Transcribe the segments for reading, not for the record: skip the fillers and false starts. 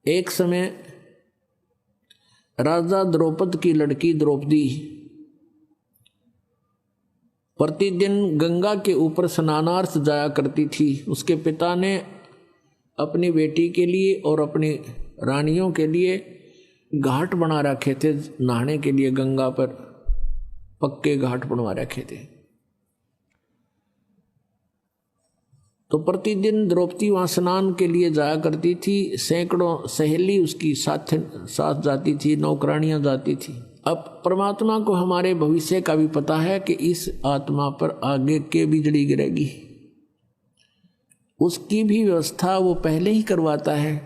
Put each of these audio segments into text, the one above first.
एक समय राजा द्रौपद की लड़की द्रौपदी प्रतिदिन गंगा के ऊपर स्नानार्थ जाया करती थी। उसके पिता ने अपनी बेटी के लिए और अपनी रानियों के लिए घाट बना रखे थे, नहाने के लिए गंगा पर पक्के घाट बनवा रखे थे। तो प्रतिदिन द्रौपदी वहाँ स्नान के लिए जाया करती थी। सैकड़ों सहेली उसकी साथ जाती थी, नौकरानियाँ जाती थी। अब परमात्मा को हमारे भविष्य का भी पता है कि इस आत्मा पर आगे के बिजली गिरेगी, उसकी भी व्यवस्था वो पहले ही करवाता है।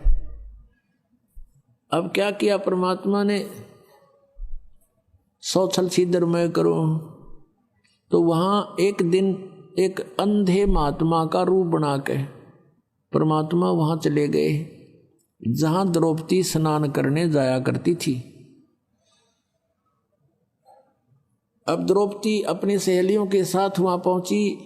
अब क्या किया परमात्मा ने, 100 छल सीधर मैं करूं, तो वहां एक दिन एक अंधे महात्मा का रूप बना के परमात्मा वहां चले गए जहां द्रौपदी स्नान करने जाया करती थी। अब द्रौपदी अपनी सहेलियों के साथ वहां पहुंची।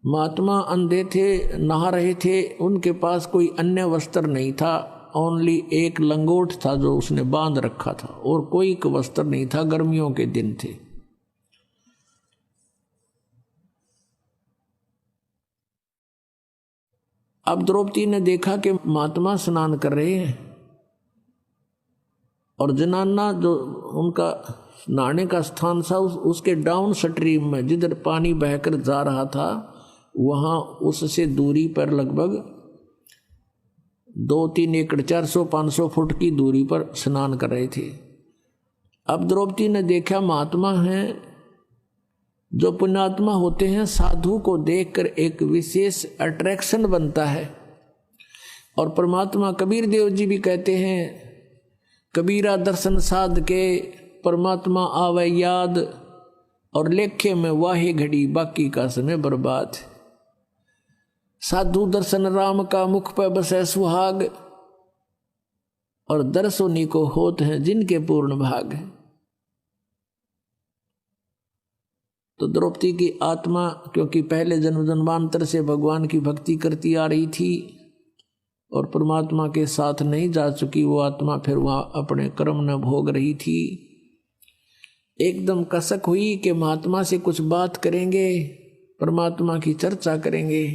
महात्मा अंधे थे, नहा रहे थे, उनके पास कोई अन्य वस्त्र नहीं था, ओनली एक लंगोट था जो उसने बांध रखा था, और कोई वस्त्र नहीं था, गर्मियों के दिन थे। अब द्रौपदी ने देखा कि महात्मा स्नान कर रहे हैं और जनाना जो उनका नहाने का स्थान था उसके डाउन स्ट्रीम में जिधर पानी बहकर जा रहा था, वहां उससे दूरी पर लगभग 2-3 एकड़ 400-500 फुट की दूरी पर स्नान कर रहे थे। अब द्रौपदी ने देखा महात्मा हैं, जो पुण्यात्मा होते हैं, साधु को देखकर एक विशेष अट्रैक्शन बनता है। और परमात्मा कबीर देव जी भी कहते हैं, कबीरा दर्शन साध के परमात्मा आवे याद, और लेखे में वाहे घड़ी बाकी का समय बर्बाद। साधु दर्शन राम का मुख पर बसे सुहाग, और दर्शोनी को होत हैं जिनके पूर्ण भाग। तो द्रौपदी की आत्मा क्योंकि पहले जन्म जन्मांतर से भगवान की भक्ति करती आ रही थी और परमात्मा के साथ नहीं जा चुकी, वो आत्मा फिर वहां अपने कर्म न भोग रही थी। एकदम कसक हुई कि महात्मा से कुछ बात करेंगे, परमात्मा की चर्चा करेंगे।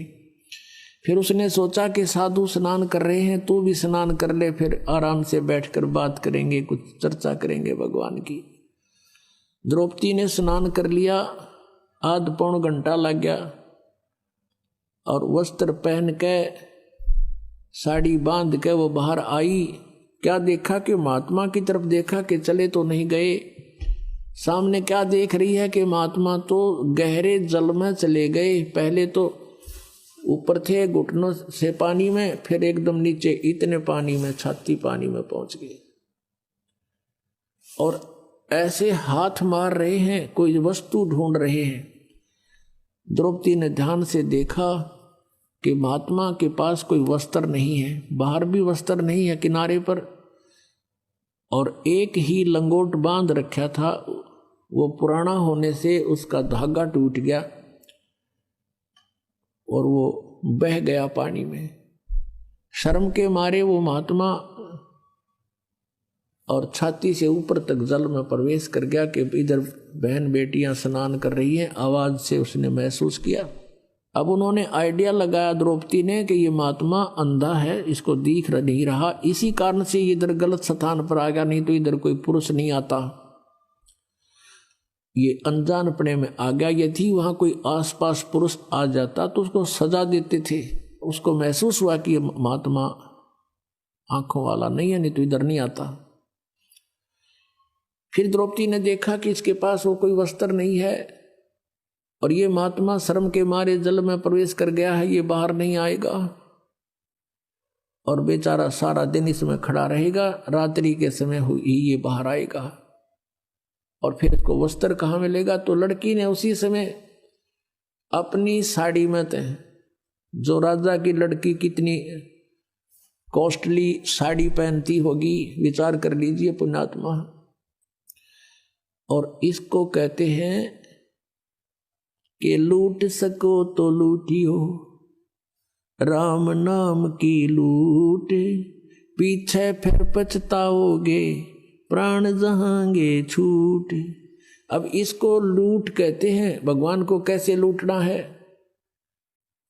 फिर उसने सोचा कि साधु स्नान कर रहे हैं, तू भी स्नान कर ले, फिर आराम से बैठकर बात करेंगे, कुछ चर्चा करेंगे भगवान की। द्रौपदी ने स्नान कर लिया, आध पौन घंटा लग गया, और वस्त्र पहन के साड़ी बांध के वो बाहर आई। क्या देखा कि महात्मा की तरफ देखा कि चले तो नहीं गए। सामने क्या देख रही है कि महात्मा तो गहरे जल में चले गए। पहले तो ऊपर थे घुटनों से पानी में, फिर एकदम नीचे इतने पानी में, छाती पानी में पहुंच गए, और ऐसे हाथ मार रहे हैं, कोई वस्तु ढूंढ रहे हैं। द्रौपदी ने ध्यान से देखा कि महात्मा के पास कोई वस्त्र नहीं है, बाहर भी वस्त्र नहीं है किनारे पर, और एक ही लंगोट बांध रखा था, वो पुराना होने से उसका धागा टूट गया और वो बह गया पानी में। शर्म के मारे वो महात्मा और छाती से ऊपर तक जल में प्रवेश कर गया कि इधर बहन बेटियां स्नान कर रही हैं। आवाज से उसने महसूस किया। अब उन्होंने आइडिया लगाया द्रौपदी ने कि ये महात्मा अंधा है, इसको दिख नहीं रहा, इसी कारण से इधर गलत स्थान पर आ गया, नहीं तो इधर कोई पुरुष नहीं आता, ये अनजानपने में आ गया। यदि वहां कोई आसपास पुरुष आ जाता तो उसको सजा देते थे। उसको महसूस हुआ कि ये महात्मा आंखों वाला नहीं है, नहीं तो इधर नहीं आता। फिर द्रौपदी ने देखा कि इसके पास वो कोई वस्त्र नहीं है, और ये महात्मा शर्म के मारे जल में प्रवेश कर गया है, ये बाहर नहीं आएगा, और बेचारा सारा दिन इसमें खड़ा रहेगा, रात्रि के समय हुई ये बाहर आएगा, और फिर इसको वस्त्र कहाँ मिलेगा। तो लड़की ने उसी समय अपनी साड़ी में, जो राजा की लड़की कितनी कॉस्टली साड़ी पहनती होगी, विचार कर लीजिए पुण्यात्मा। और इसको कहते हैं कि लूट सको तो लूटियो, राम नाम की लूट, पीछे फिर पछताओगे, प्राण जहांगे छूट। अब इसको लूट कहते हैं। भगवान को कैसे लूटना है?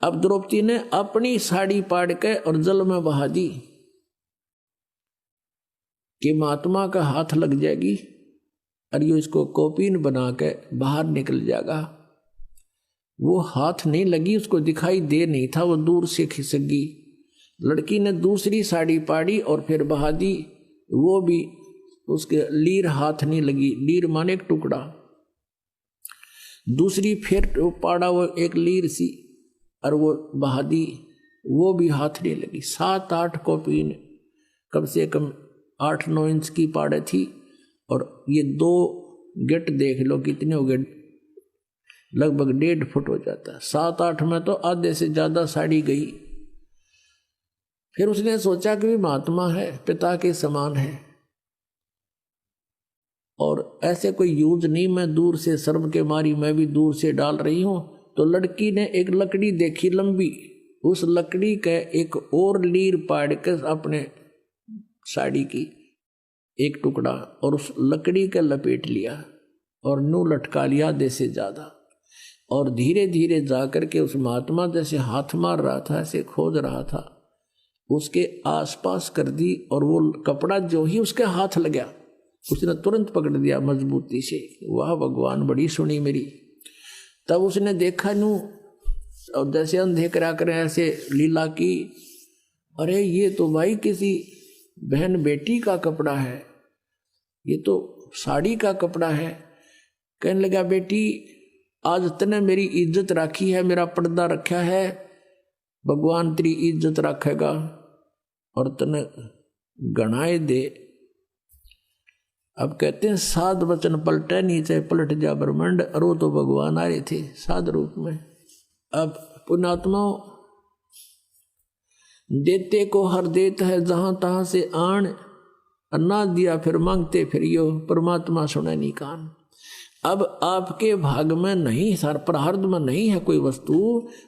अब द्रौपदी ने अपनी साड़ी पाड़ के और जल में बहा दी कि महात्मा का हाथ लग जाएगी और ये इसको कौपीन बना के बाहर निकल जाएगा। वो हाथ नहीं लगी, उसको दिखाई दे नहीं था, वो दूर से खिसक गई। लड़की ने दूसरी साड़ी पाड़ी और फिर बहा दी, वो भी उसके लीर हाथ नहीं लगी। लीर माने एक टुकड़ा। दूसरी फिर पाड़ा वो एक लीर सी और वो बहा दी, वो भी हाथ नहीं लगी। 7-8 कौपीन, कम से कम 8-9 इंच की पाड़े थी। और ये 2 गेट देख लो कितने हो गए, लगभग 1.5 फुट हो जाता है। 7-8 में तो आधे से ज्यादा साड़ी गई। फिर उसने सोचा कि महात्मा है, पिता के समान है और ऐसे कोई यूज नहीं, मैं दूर से शर्म के मारी मैं भी दूर से डाल रही हूं। तो लड़की ने एक लकड़ी देखी लंबी, उस लकड़ी के एक और लीर पाड़ कर अपने साड़ी की एक टुकड़ा और उस लकड़ी के लपेट लिया और नू लटका लिया आधे से ज्यादा। और धीरे धीरे जाकर के उस महात्मा जैसे हाथ मार रहा था ऐसे खोज रहा था, उसके आसपास कर दी। और वो कपड़ा जो ही उसके हाथ लगा उसने तुरंत पकड़ दिया मजबूती से। वाह भगवान, बड़ी सुनी मेरी। तब उसने देखा नू और जैसे अंधे करा कर ऐसे लीला की, अरे ये तो भाई किसी बहन बेटी का कपड़ा है, ये तो साड़ी का कपड़ा है। कहने लगा, बेटी आज तने मेरी इज्जत राखी है, मेरा पर्दा रखा है, भगवान तेरी इज्जत रखेगा और तने गणाए दे। अब कहते हैं 7 वचन पलटे नीचे पलट जा ब्रह्मांड, और वो तो भगवान आ रहे थे साध रूप में। अब पुण्यात्मा देते को हर देत है जहां तहां से आन, अन्ना दिया फिर मांगते फिर यो, परमात्मा सुने नहीं कान। अब आपके भाग में नहीं, सर प्रारब्ध में नहीं है कोई वस्तु।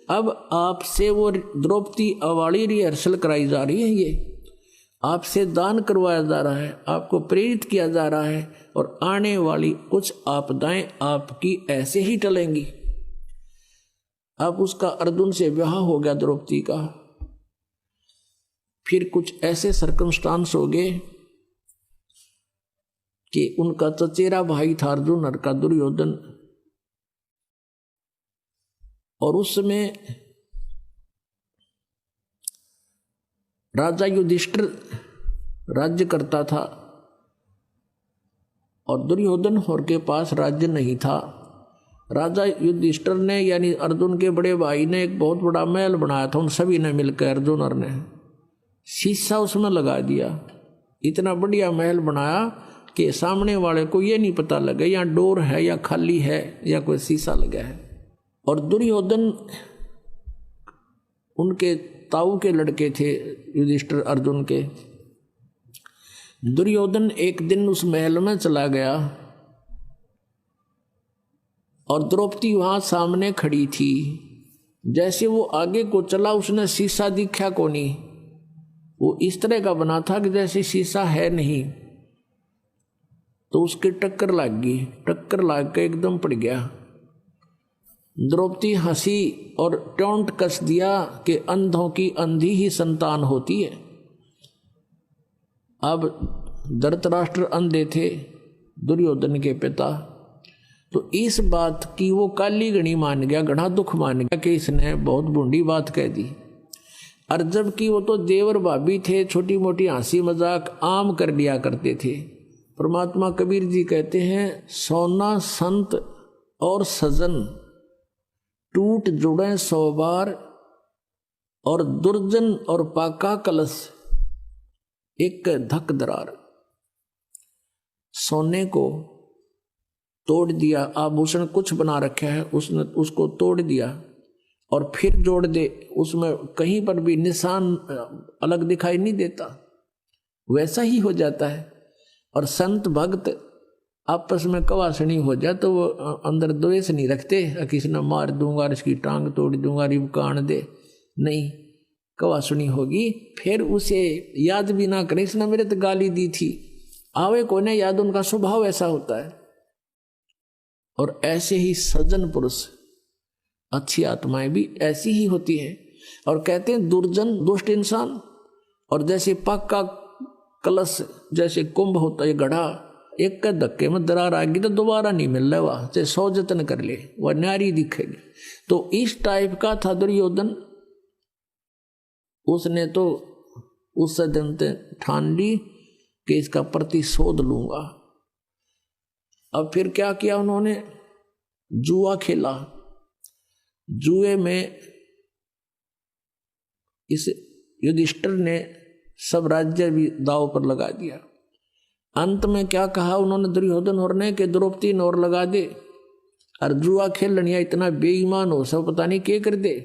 अब आपसे वो द्रौपदी अवाली रिहर्सल कराई जा रही है, ये आपसे दान करवाया जा रहा है, आपको प्रेरित किया जा रहा है। और आने वाली कुछ आपदाएं आपकी ऐसे ही टलेंगी। अब उसका अर्जुन से विवाह हो गया द्रौपदी का, फिर कुछ ऐसे सर्कमस्टांस हो गए कि उनका चचेरा भाई था अर्जुन और का दुर्योधन, और उस समय राजा युधिष्ठिर राज्य करता था और दुर्योधन और के पास राज्य नहीं था। राजा युधिष्ठिर ने यानी अर्जुन के बड़े भाई ने एक बहुत बड़ा महल बनाया था, उन सभी ने मिलकर अर्जुन और ने शीशा उसमें लगा दिया। इतना बढ़िया महल बनाया कि सामने वाले को ये नहीं पता लगे या डोर है या खाली है या कोई शीशा लगा है। और दुर्योधन उनके ताऊ के लड़के थे युधिष्ठिर अर्जुन के। दुर्योधन एक दिन उस महल में चला गया और द्रौपदी वहां सामने खड़ी थी। जैसे वो आगे को चला उसने शीशा दिखा को नहीं, वो इस तरह का बना था कि जैसे शीशा है नहीं। तो उसके टक्कर लग गई, टक्कर लग के एकदम पड़ गया। द्रौपदी हंसी और टोंट कस दिया कि अंधों की अंधी ही संतान होती है। अब धृतराष्ट्र अंधे थे, दुर्योधन के पिता, तो इस बात की वो काली गणी मान गया, गढ़ा दुख मान गया कि इसने बहुत बूढ़ी बात कह दी। और जबकि वो तो देवर भाभी थे, छोटी मोटी हंसी मजाक आम कर लिया करते थे। परमात्मा कबीर जी कहते हैं, सोना संत और सजन टूट जुड़े 100 बार, और दुर्जन और पाका कलश एक धक दरार। सोने को तोड़ दिया, आभूषण कुछ बना रखा है उसने, उसको तोड़ दिया और फिर जोड़ दे, उसमें कहीं पर भी निशान अलग दिखाई नहीं देता, वैसा ही हो जाता है। और संत भक्त आपस में कवासनी हो जाए तो वो अंदर द्वेष नहीं रखते, किसी ने मार दूंगा, इसकी टांग तोड़ दूंगा, रिब कान दे, नहीं, कवा सुनी होगी, फिर उसे याद भी ना करे इसने मेरे तो गाली दी थी, आवे को ने याद, उनका स्वभाव ऐसा होता है। और ऐसे ही सज्जन पुरुष, अच्छी आत्माएं भी ऐसी ही होती है। और कहते हैं दुर्जन दुष्ट इंसान, और जैसे पक्का कलश जैसे कुंभ होता है घड़ा, एक का धक्के में दरार आ गई तो दोबारा नहीं मिल रहा, वहां से 100 जतन कर ले वह न्यारी दिखेगी। तो इस टाइप का था दुर्योधन। उसने तो उस दिन ठान ली कि इसका प्रतिशोध लूंगा। अब फिर क्या किया उन्होंने, जुआ खेला। जुए में इस युधिष्ठिर ने सब राज्य भी दांव पर लगा दिया। अंत में क्या कहा उन्होंने दुर्योधन और ने कि द्रौपदी और लगा दे, और जुआ खेलनिया इतना बेईमान हो सब पता नहीं क्या कर दे।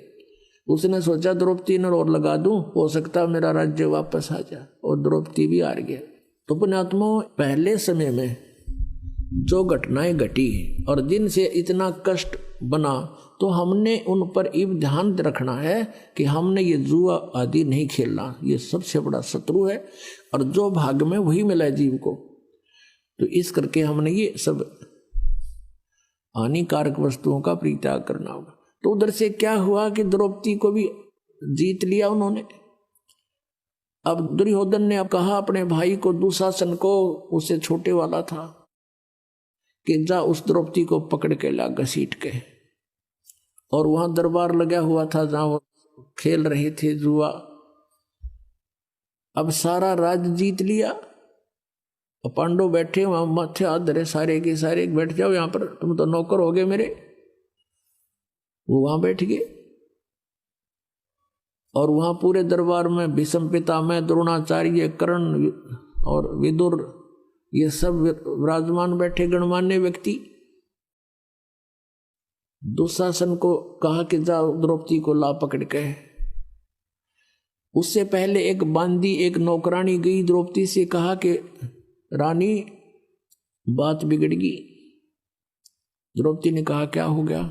उसने सोचा द्रौपदी और लगा दूं, हो सकता मेरा राज्य वापस आ जाए, और द्रौपदी भी हार गया। तो पुण्यात्मा, पहले समय में जो घटनाएं घटी और जिनसे इतना कष्ट बना, तो हमने उन पर इब ध्यान रखना है कि हमने ये जुआ आदि नहीं खेलना, ये सबसे बड़ा शत्रु है, और जो भाग में वही मिला है जीव को। तो इस करके हमने ये सब हानिकारक वस्तुओं का परित्याग करना होगा। तो उधर से क्या हुआ कि द्रौपदी को भी जीत लिया उन्होंने। अब दुर्योधन ने अब कहा अपने भाई को, दुशासन को, उससे छोटे वाला था, कि जा उस द्रौपदी को पकड़ के ला घसीट के। और वहां दरबार लगा हुआ था जहां वो खेल रहे थे जुआ। अब सारा राज्य जीत लिया, पांडव बैठे वहां माथे हाथ धरे, सारे के सारे बैठ जाओ यहां पर, तुम तो नौकर हो गए मेरे। वो वहां बैठ गए, और वहां पूरे दरबार में भीष्म पितामह, द्रोणाचार्य, कर्ण और विदुर, ये सब विराजमान बैठे गणमान्य व्यक्ति। दुशासन को कहा कि जाओ द्रौपदी को ला पकड़ के। उससे पहले एक बांदी, एक नौकरानी गई द्रौपदी से, कहा कि रानी बात बिगड़ गई। द्रौपदी ने कहा क्या हो गया,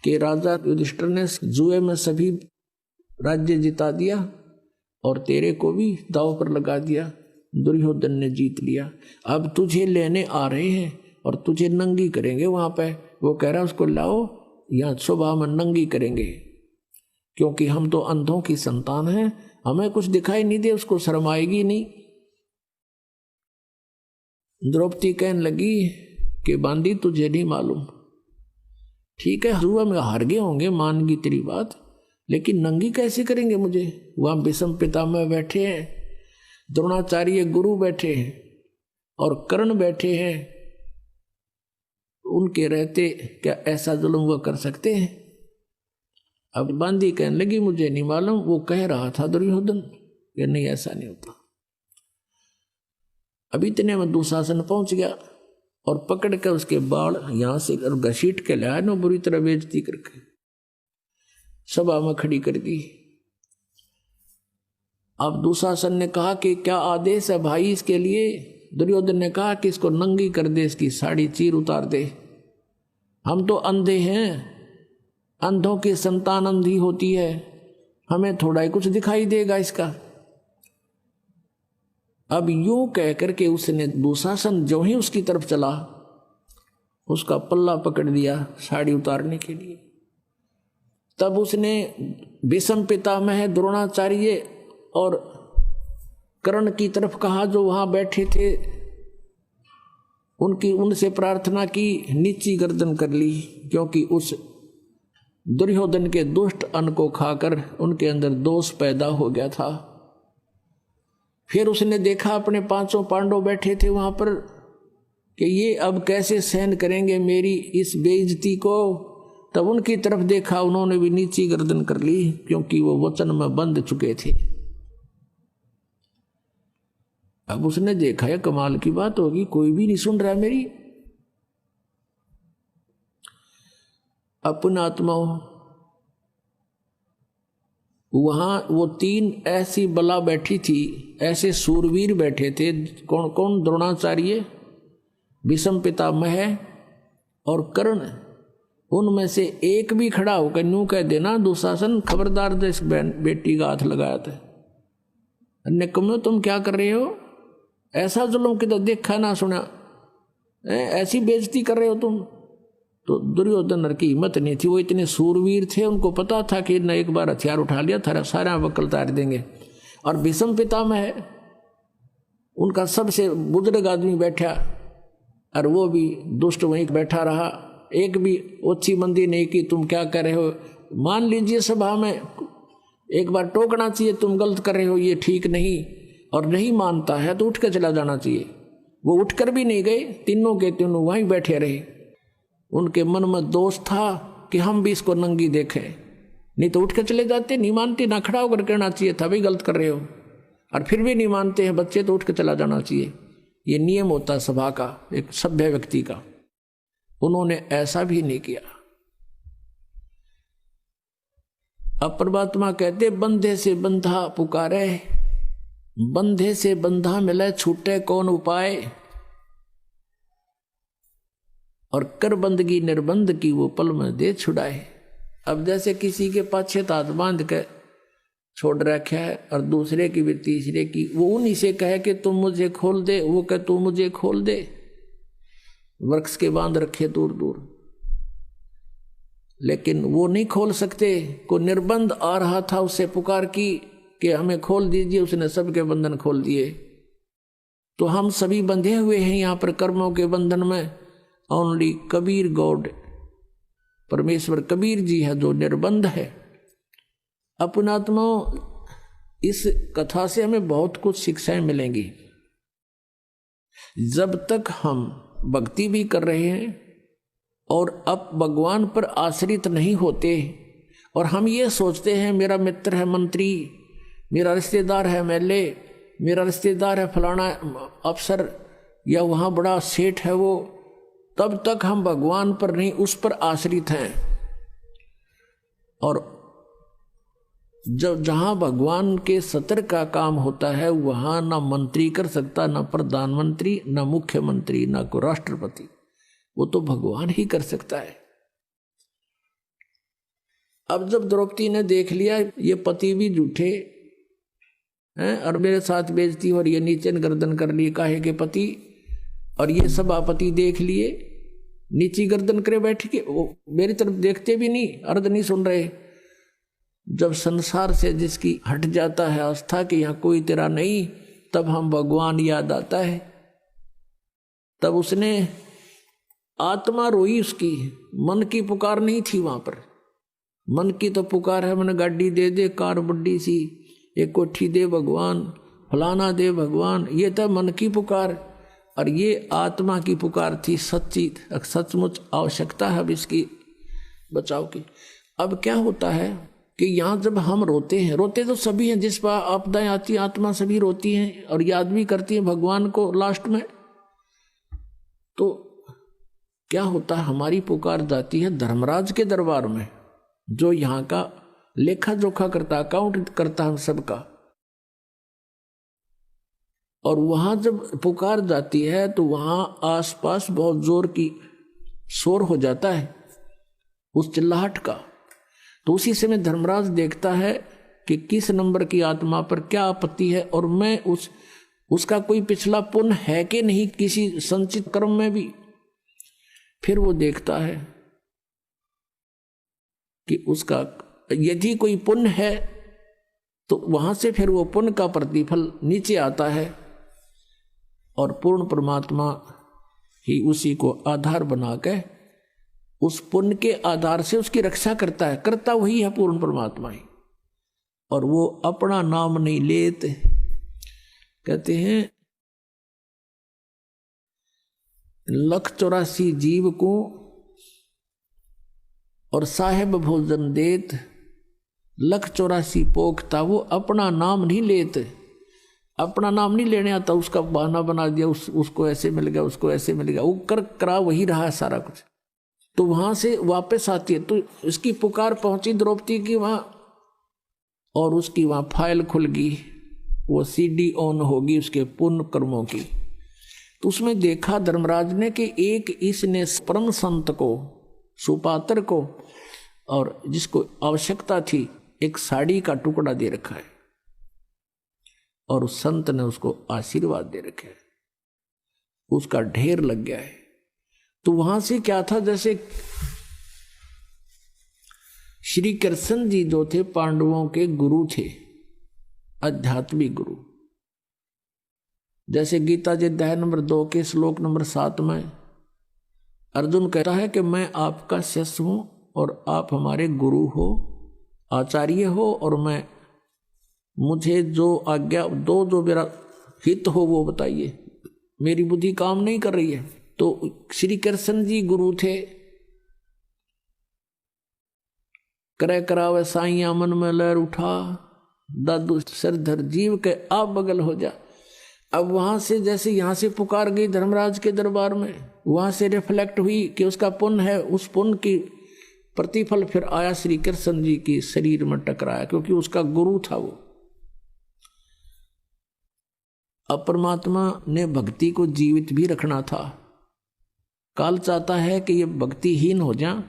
कि राजा युधिष्ठिर ने जुए में सभी राज्य जिता दिया और तेरे को भी दांव पर लगा दिया, दुर्योधन ने जीत लिया। अब तुझे लेने आ रहे हैं और तुझे नंगी करेंगे वहां पे। वो कह रहा उसको लाओ, यहाँ सुबह में नंगी करेंगे, क्योंकि हम तो अंधों की संतान हैं, हमें कुछ दिखाई नहीं दे, उसको शर्म आएगी नहीं। द्रौपदी कहने लगी कि बांदी तुझे नहीं मालूम, ठीक है जुआ में हार गए होंगे, मान गई तेरी बात, लेकिन नंगी कैसे करेंगे मुझे। वहां भीष्म पितामह बैठे हैं, द्रोणाचार्य गुरु बैठे हैं, और कर्ण बैठे हैं, उनके रहते क्या ऐसा जुल्म वो कर सकते हैं। अब बांदी कहने लगी मुझे नहीं मालूम, वो कह रहा था दुर्योधन कि नहीं ऐसा नहीं होता। अब इतने में दुशासन पहुंच गया और पकड़ कर उसके बाल यहां से घसीट के लाया ना, बुरी तरह बेइज्जती करके सभा में खड़ी कर दी। अब दुशासन ने कहा कि क्या आदेश है भाई इसके लिए। दुर्योधन ने कहा कि इसको नंगी कर दे, इसकी साड़ी चीर उतार दे, हम तो अंधे हैं, अंधों की संतान अंधी होती है, हमें थोड़ा ही कुछ दिखाई देगा इसका। अब यूं कहकर के उसने दुशासन जो ही उसकी तरफ चला, उसका पल्ला पकड़ दिया साड़ी उतारने के लिए। तब उसने भीष्म पितामह, द्रोणाचार्य और कर्ण की तरफ कहा जो वहां बैठे थे, उनसे प्रार्थना की, नीची गर्दन कर ली, क्योंकि उस दुर्योधन के दुष्ट अन्न को खाकर उनके अंदर दोष पैदा हो गया था। फिर उसने देखा अपने 500 पांडव बैठे थे वहां पर कि ये अब कैसे सहन करेंगे मेरी इस बेइज्जती को। तब उनकी तरफ देखा, उन्होंने भी नीची गर्दन कर ली, क्योंकि वो वचन में बंध चुके थे। अब उसने देखा है कमाल की बात होगी, कोई भी नहीं सुन रहा मेरी। अपना आत्मा वहां वो 3 ऐसी बला बैठी थी, ऐसे सूरवीर बैठे थे। कौन कौन? द्रोणाचार्य, भीष्म पितामह और कर्ण। उनमें से एक भी खड़ा होकर यूं कह देना दुशासन खबरदार दे इस बेटी का हाथ लगाया था, अन्य कम्यो तुम क्या कर रहे हो, ऐसा जुल्म किधर देखा ना सुना, ऐसी बेइज्जती कर रहे हो तुम। तो दुर्योधन की हिम्मत नहीं थी, वो इतने सूरवीर थे, उनको पता था कि न एक बार हथियार उठा लिया था सारा वकल तार देंगे। और भीष्म पितामह है, उनका सबसे बुजुर्ग आदमी बैठा और वो भी दुष्ट वहीं बैठा रहा, एक भी ओछी मंदी नहीं की तुम क्या कर रहे हो। मान लीजिए सभा में एक बार टोकना चाहिए तुम गलत कर रहे हो, ये ठीक नहीं, और नहीं मानता है तो उठ कर चला जाना चाहिए। वो उठकर भी नहीं गए, तीनों के तीनों वहीं बैठे रहे। उनके मन में दोष था कि हम भी इसको नंगी देखें, नहीं तो उठ कर चले जाते। नहीं मानते, ना खड़ा होकर कहना चाहिए था भाई गलत कर रहे हो, और फिर भी नहीं मानते हैं बच्चे तो उठ कर चला जाना चाहिए। ये नियम होता है सभा का, एक सभ्य व्यक्ति का। उन्होंने ऐसा भी नहीं किया। अब परमात्मा कहते बंधे से बंधा पुकारे, बंधे से बंधा मिले छूटे कौन उपाय, और कर बंदगी निर्बंध की वो पल में दे छुड़ाए। अब जैसे किसी के पाछे हाथ बांध के छोड़ रखा है और दूसरे की भी तीसरे की, वो उन्हीं से कहे कि तुम मुझे खोल दे, वो कहे तू मुझे खोल दे। वृक्ष के बांध रखे दूर दूर, लेकिन वो नहीं खोल सकते। को निर्बंध आ रहा था, उससे पुकार की कि हमें खोल दीजिए, उसने सबके बंधन खोल दिए। तो हम सभी बंधे हुए हैं यहाँ पर कर्मों के बंधन में। ओनली कबीर गॉड, परमेश्वर कबीर जी है जो निर्बंध है। अपनात्मा, इस कथा से हमें बहुत कुछ शिक्षाएं मिलेंगी। जब तक हम भक्ति भी कर रहे हैं और अब भगवान पर आश्रित नहीं होते, और हम ये सोचते हैं मेरा मित्र है मंत्री, मेरा रिश्तेदार है एमएलए, मेरा रिश्तेदार है फलाना अफसर, या वहाँ बड़ा सेठ है वो, तब तक हम भगवान पर नहीं उस पर आश्रित हैं। और जब जहाँ भगवान के सत्र का काम होता है वहाँ ना मंत्री कर सकता, ना प्रधानमंत्री, ना मुख्यमंत्री, ना कोई राष्ट्रपति, वो तो भगवान ही कर सकता है। अब जब द्रौपदी ने देख लिया ये पति भी झूठे हैं और मेरे साथ बेइज्जती हो रही है, नीचे गर्दन कर ली काहे के पति, और ये सभापति देख लिए नीची गर्दन करे बैठ के, वो मेरी तरफ देखते भी नहीं, अर्ध नहीं सुन रहे। जब संसार से जिसकी हट जाता है आस्था कि यहाँ कोई तेरा नहीं, तब हम भगवान याद आता है। तब उसने आत्मा रोई, उसकी मन की पुकार नहीं थी वहां पर। मन की तो पुकार है, मैंने गाड़ी दे दे, कार बड्डी सी, एक कोठी दे भगवान, फलाना दे भगवान, ये था मन की पुकार। और ये आत्मा की पुकार थी, सच्ची सचमुच आवश्यकता है अब इसकी बचाव की। अब क्या होता है कि यहाँ जब हम रोते हैं, रोते तो सभी हैं, जिस पर आपदाएं आती आत्मा सभी रोती हैं और याद भी करती हैं भगवान को लास्ट में। तो क्या होता है, हमारी पुकार जाती है धर्मराज के दरबार में, जो यहाँ का लेखा जोखा करता, अकाउंट करता हम सबका। और वहां जब पुकार जाती है तो वहां आसपास बहुत जोर की शोर हो जाता है उस चिल्लाहट का। तो उसी समय धर्मराज देखता है कि किस नंबर की आत्मा पर क्या आपत्ति है, और मैं उसका कोई पिछला पुण्य है कि नहीं किसी संचित कर्म में भी। फिर वो देखता है कि उसका यदि कोई पुण्य है तो वहां से फिर वो पुण्य का प्रतिफल नीचे आता है, और पूर्ण परमात्मा ही उसी को आधार बना के उस पुण्य के आधार से उसकी रक्षा करता है। करता वही है पूर्ण परमात्मा ही, और वो अपना नाम नहीं लेते। कहते हैं 184 जीव को और साहेब भोजन देत, 184 पोखता, वो अपना नाम नहीं लेते। अपना नाम नहीं लेने आता, उसका बहाना बना दिया, उसको ऐसे मिल गया, उसको ऐसे मिल गया, वो करा वही रहा है सारा कुछ। तो वहां से वापस आती है, तो इसकी पुकार पहुंची द्रौपदी की वहां, और उसकी वहां फाइल खुल गई, वो सीडी ऑन होगी उसके पुण्य कर्मों की। तो उसमें देखा धर्मराज ने कि एक इसने परम संत को सुपात्र को, और जिसको आवश्यकता थी एक साड़ी का टुकड़ा दे रखा है, और उस संत ने उसको आशीर्वाद दे रखे है, उसका ढेर लग गया है। तो वहां से क्या था, जैसे श्री कृष्ण जी जो थे पांडवों के गुरु थे, आध्यात्मिक गुरु। जैसे गीता जी अध्याय नंबर 2 के श्लोक नंबर 7 में अर्जुन कहता है कि मैं आपका शिष्य हूं और आप हमारे गुरु हो, आचार्य हो, और मैं मुझे जो आज्ञा दो, जो मेरा हित हो वो बताइए, मेरी बुद्धि काम नहीं कर रही है। तो श्री कृष्ण जी गुरु थे। करे करावे साइया मन में लहर उठा, दादू सरधर जीव के आप बगल हो जा। अब वहां से जैसे यहां से पुकार गई धर्मराज के दरबार में, वहां से रिफ्लेक्ट हुई कि उसका पुण्य है, उस पुण्य की प्रतिफल फिर आया श्री कृष्ण जी की शरीर में टकराया, क्योंकि उसका गुरु था वो। अब परमात्मा ने भक्ति को जीवित भी रखना था। काल चाहता है कि ये भक्तिहीन हो जाए,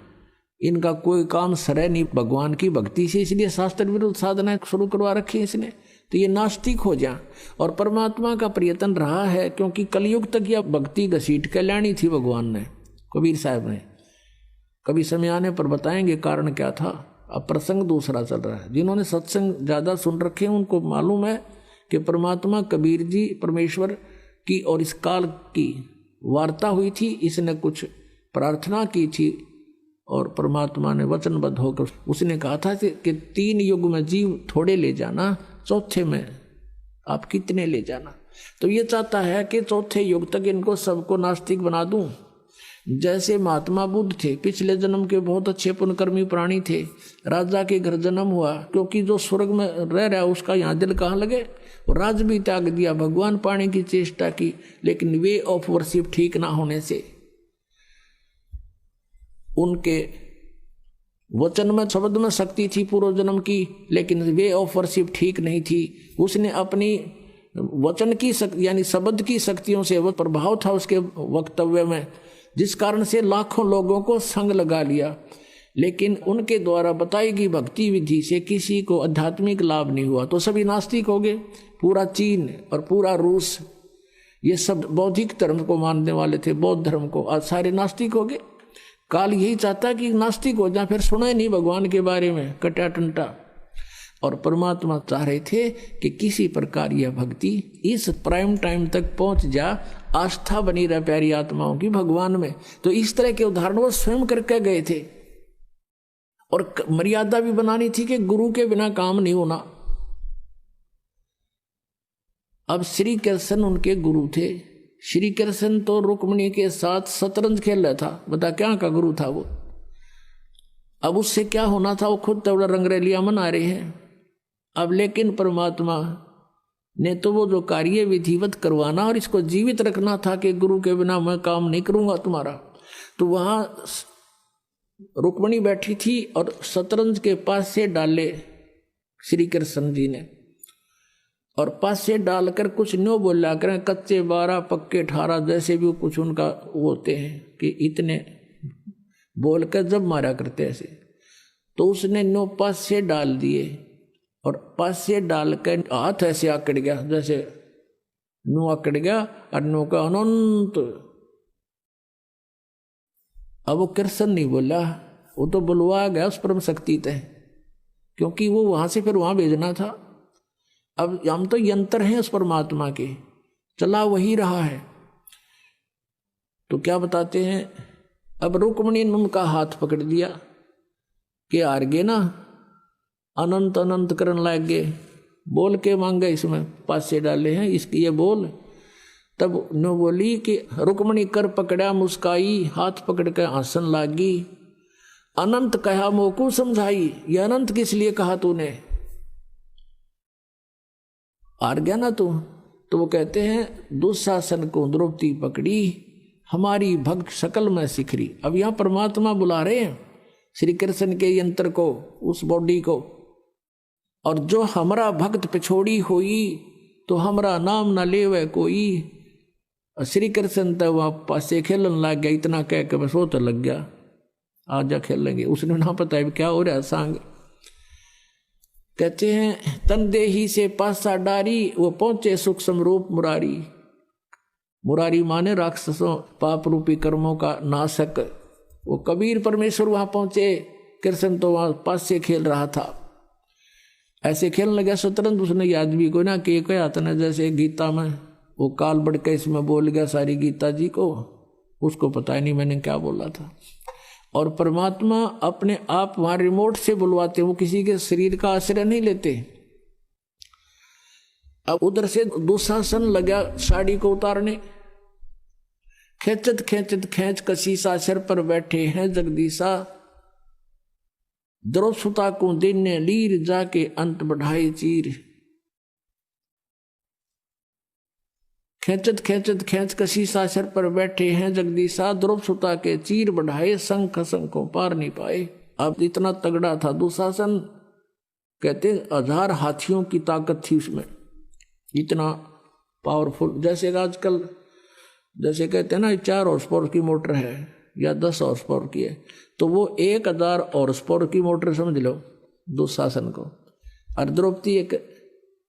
इनका कोई काम सरे नहीं भगवान की भक्ति से, इसलिए शास्त्र विरुद्ध साधना शुरू करवा रखी है इसने, तो ये नास्तिक हो जाए। और परमात्मा का प्रयत्न रहा है, क्योंकि कलयुग तक यह भक्ति घसीट के लानी थी भगवान ने, कबीर साहब ने। कभी समय आने पर बताएंगे कारण क्या था। अब प्रसंग दूसरा चल रहा है। जिन्होंने सत्संग ज्यादा सुन रखे हैं उनको मालूम है कि परमात्मा कबीर जी परमेश्वर की और इस काल की वार्ता हुई थी। इसने कुछ प्रार्थना की थी और परमात्मा ने वचनबद्ध होकर उसने कहा था कि 3 युग में जीव थोड़े ले जाना, चौथे में आप कितने ले जाना। तो ये चाहता है कि चौथे युग तक इनको सबको नास्तिक बना दूं। जैसे महात्मा बुद्ध थे, पिछले जन्म के बहुत अच्छे पुण्यकर्मी प्राणी थे, राजा के घर जन्म हुआ, क्योंकि जो स्वर्ग में रह रहा उसका यहाँ दिल कहाँ लगे, राज भी त्याग दिया, भगवान पाने की चेष्टा की, लेकिन वे ऑफ वर्शिप ठीक ना होने से उनके वचन में शब्द में शक्ति थी पूर्व जन्म की, लेकिन वे ऑफ वर्शिप ठीक नहीं थी। उसने अपनी वचन की यानी शब्द की शक्तियों से वो प्रभाव था उसके वक्तव्य में, जिस कारण से लाखों लोगों को संग लगा लिया, लेकिन उनके द्वारा बताई गई भक्ति विधि से किसी को आध्यात्मिक लाभ नहीं हुआ, तो सभी नास्तिक हो गए। पूरा चीन और पूरा रूस ये सब बौद्धिक धर्म को मानने वाले थे, बौद्ध धर्म को, आज सारे नास्तिक हो गए। काल यही चाहता कि नास्तिक हो जाए, फिर सुना ही नहीं भगवान के बारे में, कटा टंटा। और परमात्मा चाह रहे थे कि किसी प्रकार यह भक्ति इस प्राइम टाइम तक पहुंच जा, आस्था बनी रहे प्यारी आत्माओं की भगवान में। तो इस तरह के उदाहरण वो स्वयं करके गए थे, और मर्यादा भी बनानी थी कि गुरु के बिना काम नहीं होना। अब श्री कृष्ण उनके गुरु थे। श्री कृष्ण तो रुक्मिणी के साथ शतरंज खेल रहा था, बता क्या का गुरु था वो। अब उससे क्या होना था, वो खुद थोड़ा रंगरेलिया मना रहे हैं। अब लेकिन परमात्मा ने तो वो जो कार्य विधिवत करवाना और इसको जीवित रखना था कि गुरु के बिना मैं काम नहीं करूंगा तुम्हारा। तो वहां रुक्मिणी बैठी थी और शतरंज के पास से डाले श्री कृष्ण जी ने, और पास से डालकर कुछ न्यो बोला करें, कच्चे 12 पक्के 18, जैसे भी कुछ उनका वो होते हैं कि इतने बोलकर जब मारा करते ऐसे। तो उसने न्यो पास से डाल दिए, और पास से डालकर हाथ ऐसे आकड़ गया, जैसे नो आकड़ गया और नो का अनंत। अब वो कृष्ण नहीं बोला, वो तो बुलवा गया उस परम शक्ति तय, क्योंकि वो वहां से फिर वहां भेजना था। अब हम तो यंत्र हैं उस परमात्मा के, चला वही रहा है। तो क्या बताते हैं, अब रुक्मिणी ने उनका हाथ पकड़ दिया कि हार गए ना, अनंत अनंत करने लग गए, बोल के मांगे इसमें पास से डाले हैं इसकी ये बोल। तब न बोली कि रुक्मिणी कर पकड़ा मुस्काई, हाथ पकड़ के हंसन लागी, अनंत कहा मोकू समझाई। ये अनंत किस लिए कहा तूने, हार गया ना तू। तो वो कहते हैं दुशासन को द्रौपदी पकड़ी, हमारी भक्त शकल में सिखरी। अब यहां परमात्मा बुला रहे हैं श्री कृष्ण के यंत्र को, उस बॉडी को, और जो हमारा भक्त पिछोड़ी होई तो हमारा नाम ना लेवे कोई। श्री कृष्ण तो वहां पासे खेलन लग गया, इतना कह के बस वो तो लग गया। आज जा खेल लेंगे। उसने ना पता है क्या हो रहा है सांग। कहते हैं तन देही से पासा डारी, वो पहुंचे सुख समरूप मुरारी। मुरारी माने राक्षसों पाप रूपी कर्मों का नाशक। वो कबीर परमेश्वर वहां पहुंचे, कृष्ण तो वहां पास से खेल रहा था। ऐसे खेलने लगा शतरंज। उसने ये आदमी को ना कि क्या था ना, जैसे गीता में वो काल बढ़ के इसमें बोल गया सारी गीता जी को, उसको पता ही नहीं मैंने क्या बोला था। और परमात्मा अपने आप वहां रिमोट से बुलवाते, वो किसी के शरीर का आश्रय नहीं लेते। अब उधर से दुशासन लगा साड़ी को उतारने, खेचत खेचत खेच कसी सा सिर पर बैठे हैं जगदीशा। द्रौपदा को दिन ने लीर जाके अंत बढ़ाए चीर। खेचत खेचत खेच कसी सा सिर पर बैठे हैं जगदीशा। द्रौपदा के चीर बढ़ाए शंख शंखों पार नहीं पाए। अब इतना तगड़ा था दुशासन, कहते 1000 हाथियों की ताकत थी उसमें, इतना पावरफुल। जैसे आजकल जैसे कहते हैं ना 4 हॉर्स पावर की मोटर है या 10 हॉर्स पावर की है, तो वो 1000 हॉर्स पावर की मोटर समझ लो दुशासन को। और द्रौपदी एक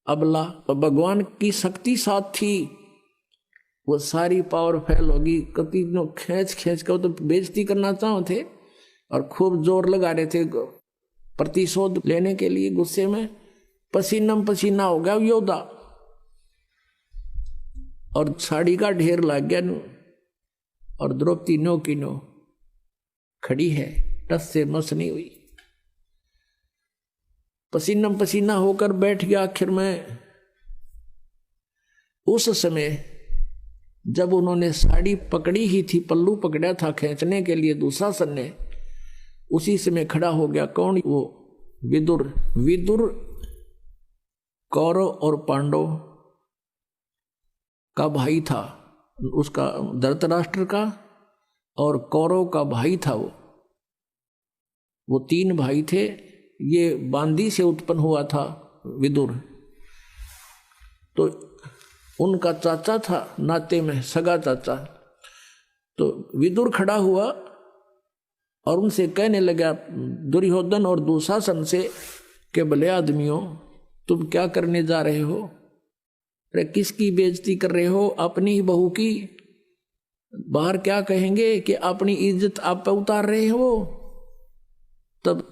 अबला, भगवान की शक्ति साथ थी, वो सारी पावर फैल होगी। कभी खींच खींच कर तो बेइज्जती करना चाहो थे और खूब जोर लगा रहे थे प्रतिशोध लेने के लिए। गुस्से में पसीना पसीना हो गया योद्धा, और साड़ी का ढेर लग गया नु। और द्रौपदी नो की नो खड़ी है, टस से मस नहीं हुई, पसीना पसीना होकर बैठ गया आखिर में। उस समय जब उन्होंने साड़ी पकड़ी ही थी, पल्लू पकड़ा था खींचने के लिए दुशासन ने, उसी समय खड़ा हो गया कौन? वो विदुर। विदुर कौरव और पांडव का भाई था, उसका धृतराष्ट्र का और कौरव का भाई था। वो 3 भाई थे। ये बांदी से उत्पन्न हुआ था विदुर, तो उनका चाचा था नाते में, सगा चाचा। तो विदुर खड़ा हुआ और उनसे कहने लगा दुर्योधन और दुशासन से कि भले आदमियों तुम क्या करने जा रहे हो? अरे किसकी बेइज्जती कर रहे हो? अपनी ही बहू की। बाहर क्या कहेंगे कि अपनी इज्जत आप पे उतार रहे हो। तब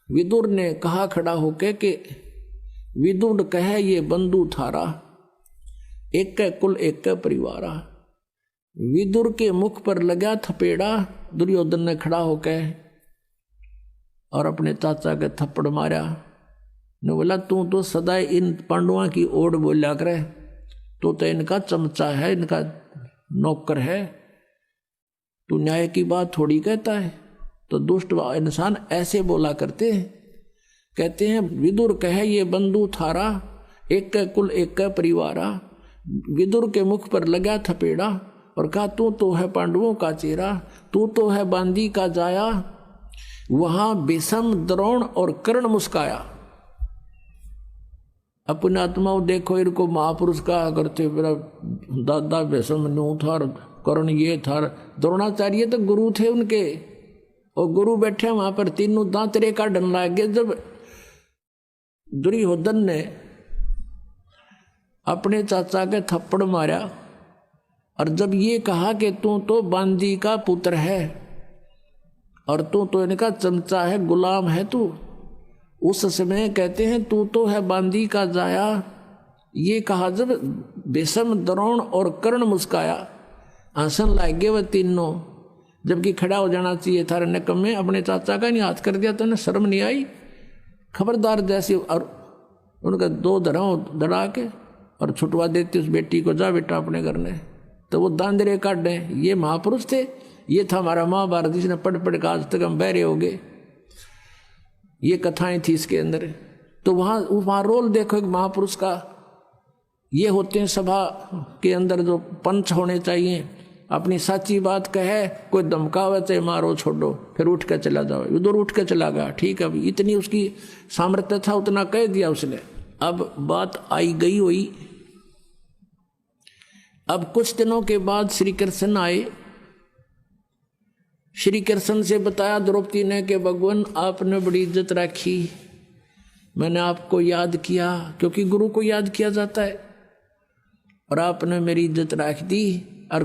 विदुर ने कहा खड़ा होके कि विदुर कहे ये बंधु थारा, एक का कुल एक का परिवारा। विदुर के मुख पर लगा थपेड़ा। दुर्योधन ने खड़ा होके और अपने चाचा के थप्पड़ मारा। ने बोला तू तो सदा इन पांडवों की ओर बोला करे, तो इनका चमचा है, इनका नौकर है, तू न्याय की बात थोड़ी कहता है। तो दुष्ट इंसान ऐसे बोला करते हैं। कहते हैं विदुर कहे ये बंधु थारा, एक का कुल एक का परिवारा। विदुर के मुख पर लगा थपेड़ा और कहा तू तो है पांडवों का चेहरा, तू तो है बांदी का जाया। वहां भीष्म द्रोण और कर्ण मुस्काया। अपने आत्माओं देखो, इनको महापुरुष कहा करते, मेरा दादा भीष्म नू था, कर्ण ये था, द्रोणाचार्य तो गुरु थे उनके। और गुरु बैठे वहां पर तीनों दांतरे का डन लग गया। जब दुर्योधन ने अपने चाचा के थप्पड़ मारा और जब ये कहा कि तू तो बांदी का पुत्र है और तू तो इनका चमचा है, गुलाम है तू, उस समय कहते हैं तू तो है बांदी का जाया। ये कहा जब भीष्म द्रोण और कर्ण मुस्काया, हंसन लग गए वह तीनों। जबकि खड़ा हो जाना चाहिए था, नकम में अपने चाचा का नहीं हाथ कर दिया, तो शर्म नहीं आई? खबरदार जैसे। और उनका 2 धराओं दड़ा के और छुटवा देती उस बेटी को, जा बेटा अपने घर ने। तो वो दांदरे काट दें। ये महापुरुष थे। ये था हमारा महाभारत, जिसने पढ़ पढ़ के आज तक हम बहरे हो गए। ये कथाएं थी इसके अंदर। तो वहाँ रोल देखो एक महापुरुष का। ये होते हैं सभा के अंदर जो पंच होने चाहिए। अपनी सच्ची बात कहे, कोई धमकावे चाहे मारो छोड़ो, फिर उठ कर चला जाओ। उधर उठ कर चला गया, ठीक है, इतनी उसकी सामर्थ्य था, उतना कह दिया उसने। अब बात आई गई हुई। अब कुछ दिनों के बाद श्री कृष्ण आए। श्री कृष्ण से बताया द्रौपदी ने कि भगवान आपने बड़ी इज्जत रखी, मैंने आपको याद किया, क्योंकि गुरु को याद किया जाता है, और आपने मेरी इज्जत रख दी। और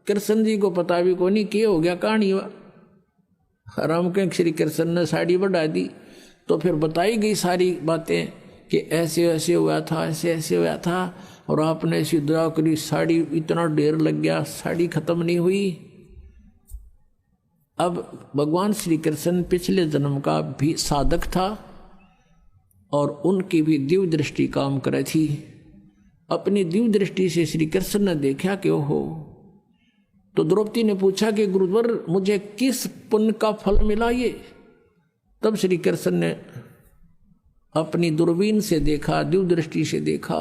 कृष्ण जी को पता भी कोई नहीं कि हो गया कहानी हुआ। राम के श्री कृष्ण ने साड़ी बढ़ा दी, तो फिर बताई गई सारी बातें कि ऐसे ऐसे हुआ था, ऐसे ऐसे हुआ था, और आपने ऐसी दया करी, साड़ी इतना ढेर लग गया, साड़ी खत्म नहीं हुई। अब भगवान श्री कृष्ण पिछले जन्म का भी साधक था और उनकी भी दिव्य दृष्टि काम करे थी। अपनी दिव्य दृष्टि से श्री कृष्ण ने देखा कि ओहो, तो द्रौपदी ने पूछा कि गुरुवर मुझे किस पुण्य का फल मिला ये। तब श्री कृष्ण ने अपनी दूरबीन से देखा, दिव्य दृष्टि से देखा,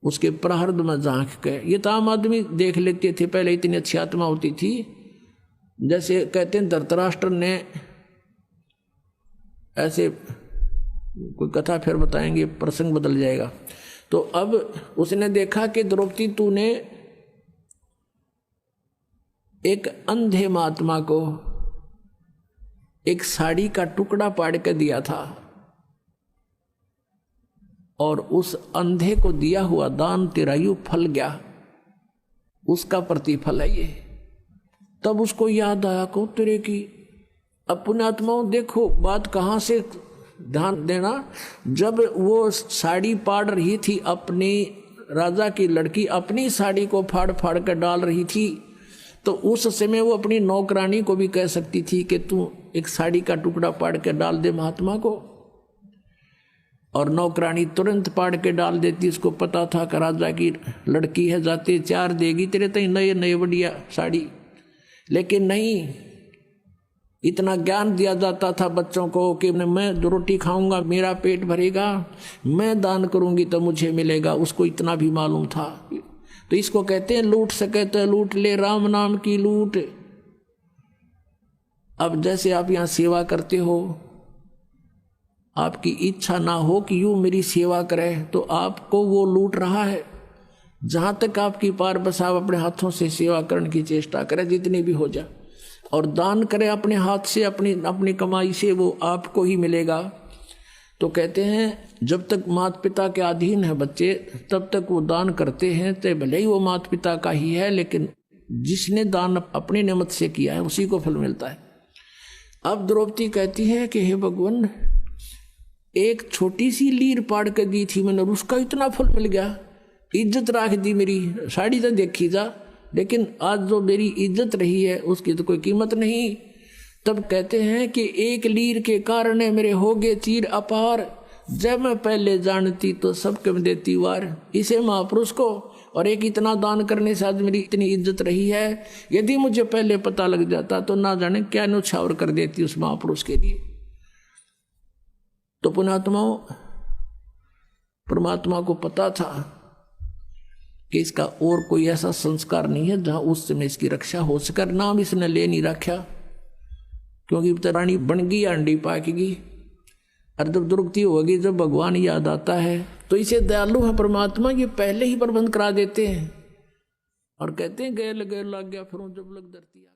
उसके प्रारब्ध में झांक के। ये तो आम आदमी देख लेते थे, पहले इतनी अच्छी आत्मा होती थी। जैसे कहते हैं धृतराष्ट्र ने, ऐसे कोई कथा फिर बताएंगे, प्रसंग बदल जाएगा। तो अब उसने देखा कि द्रौपदी तूने एक अंधे महात्मा को एक साड़ी का टुकड़ा पाड़ के दिया था, और उस अंधे को दिया हुआ दान तेरा यूं फल गया, उसका प्रतिफल है ये। तब उसको याद आया को तेरे की अपने आत्माओं, देखो बात कहाँ से ध्यान देना। जब वो साड़ी पाड़ रही थी, अपनी राजा की लड़की अपनी साड़ी को फाड़ फाड़ कर डाल रही थी, तो उस समय वो अपनी नौकरानी को भी कह सकती थी कि तू एक साड़ी का टुकड़ा पाड़ के डाल दे महात्मा को, और नौकरानी तुरंत पाड़ के डाल देती। उसको पता था कि राजा की लड़की है, जाते चार देगी तेरे तई नए नए बढ़िया साड़ी। लेकिन नहीं, इतना ज्ञान दिया जाता था बच्चों को कि मैं दो रोटी खाऊंगा मेरा पेट भरेगा, मैं दान करूंगी तो मुझे मिलेगा, उसको इतना भी मालूम था। तो इसको कहते हैं लूट सके तो लूट ले, राम नाम की लूट। अब जैसे आप यहाँ सेवा करते हो, आपकी इच्छा ना हो कि यूं मेरी सेवा करे, तो आपको वो लूट रहा है। जहां तक आपकी पार बस आप अपने हाथों से सेवा करने की चेष्टा करें, जितनी भी हो जाए, और दान करें अपने हाथ से, अपनी कमाई से, वो आपको ही मिलेगा। तो कहते हैं जब तक माता पिता के अधीन है बच्चे, तब तक वो दान करते हैं, तो भले ही वो माता पिता का ही है, लेकिन जिसने दान अपनी नियमत से किया है उसी को फल मिलता है। अब द्रौपदी कहती है कि हे भगवान, एक छोटी सी लीर पाड़ के दी थी मैंने, उसका इतना फल मिल गया, इज्जत रख दी मेरी, साड़ी तो देखी जा, लेकिन आज जो मेरी इज्जत रही है उसकी तो कोई कीमत नहीं। तब कहते हैं कि एक लीर के कारण मेरे हो गए चीर अपार, जब मैं पहले जानती तो सबके में देती वार। इसे महापुरुष को और एक इतना दान करने से आज मेरी इतनी इज्जत रही है, यदि मुझे पहले पता लग जाता तो ना जाने क्या न्यौछावर कर देती उस महापुरुष के लिए। तो पुण्यात्माओं, परमात्मा को पता था कि इसका और कोई ऐसा संस्कार नहीं है जहां उस समय इसकी रक्षा हो सके। नाम इसने ले नहीं रखा, क्योंकि रानी बन गई अंडी पाकेगी, और जब दुर्गति होगी, जब भगवान याद आता है, तो इसे दयालु है परमात्मा, ये पहले ही प्रबंध करा देते हैं और कहते हैं गए लगे लग गया फिर जब लग धरती।